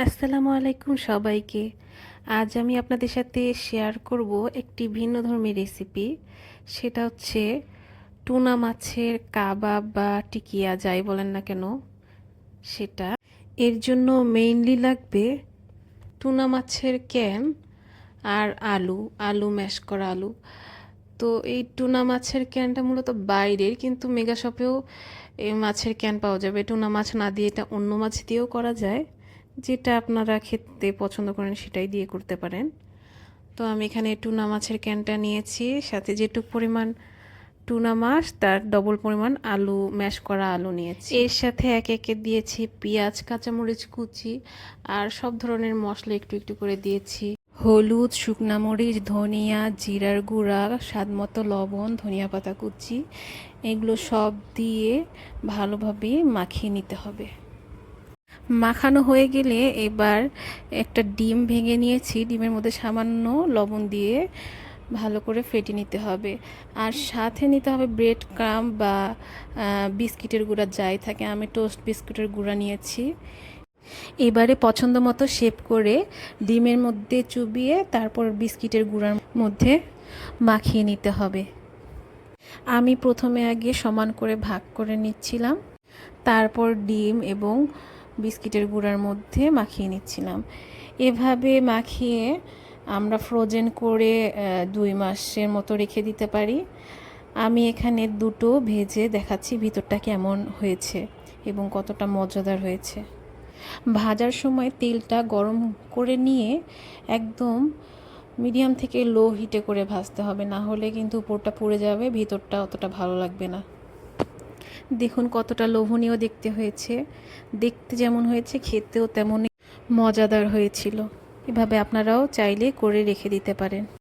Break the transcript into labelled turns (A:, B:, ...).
A: আসসালামু আলাইকুম সবাইকে। আজ আমি আপনাদের সাথে শেয়ার করব একটি ভিন্নধর্মী রেসিপি। সেটা হচ্ছে টুনা মাছের কাবাব বা টিকিয়া যাই বলেন না কেন সেটা। এর জন্য মেইনলি লাগবে টুনা মাছের ক্যান আর আলু, ম্যাশ করা আলু। তো এই টুনা মাছের ক্যানটা মূলত বাইরের, কিন্তু মেগা শপেও এই মাছের ক্যান পাওয়া যাবে। টুনা মাছ না দিয়ে এটা অন্য মাছ দিয়েও করা যায়, যেটা আপনারা খেতে পছন্দ করেন সেটাই দিয়ে করতে পারেন। তো আমি এখানে টুনা মাছের ক্যানটা নিয়েছি, সাথে যেটুকু পরিমাণ টুনা মাছ তার ডবল পরিমাণ আলু, ম্যাশ করা আলু নিয়েছি। এর সাথে একে একে দিয়েছি পেঁয়াজ, কাঁচামরিচ কুচি আর সব ধরনের মশলা একটু একটু করে দিয়েছি। হলুদ, শুকনা মরিচ, ধনিয়া, জিরার গুঁড়া, স্বাদমতো লবণ, ধনিয়া পাতা কুচি, এগুলো সব দিয়ে ভালোভাবে মাখিয়ে নিতে হবে। মাখানো হয়ে গেলে এবার একটা ডিম ভেঙে নিয়েছি, ডিমের মধ্যে সামান্য লবণ দিয়ে ভালো করে ফেটে নিতে হবে। আর সাথে নিতে হবে ব্রেড ক্রাম্ব বা বিস্কিটের গুঁড়া যাই থাকে। আমি টোস্ট বিস্কুটের গুঁড়া নিয়েছি। এবারে পছন্দ মতো শেপ করে ডিমের মধ্যে চুবিয়ে তারপর বিস্কিটের গুঁড়ার মধ্যে মাখিয়ে নিতে হবে। আমি প্রথমে আগে সমান করে ভাগ করে নিচ্ছিলাম, তারপর ডিম এবং বিস্কিটের গুঁড়ার মধ্যে মাখিয়ে নিচ্ছিলাম। এভাবে মাখিয়ে আমরা ফ্রোজেন করে 2 মাসের মতো রেখে দিতে পারি। আমি এখানে দুটো ভেজে দেখাচ্ছি ভিতরটা কেমন হয়েছে এবং কতটা মজাদার হয়েছে। ভাজার সময় তেলটা গরম করে নিয়ে একদম মিডিয়াম থেকে লো হিটে করে ভাজতে হবে, না হলে কিন্তু উপরটা পুড়ে যাবে, ভিতরটা অতটা ভালো লাগবে না। দেখুন কতটা লোভনীয় দেখতে হয়েছে। দেখতে যেমন হয়েছে খেতেও তেমনই মজাদার হয়েছিল। এভাবে আপনারাও চাইলে করে রেখে দিতে পারেন।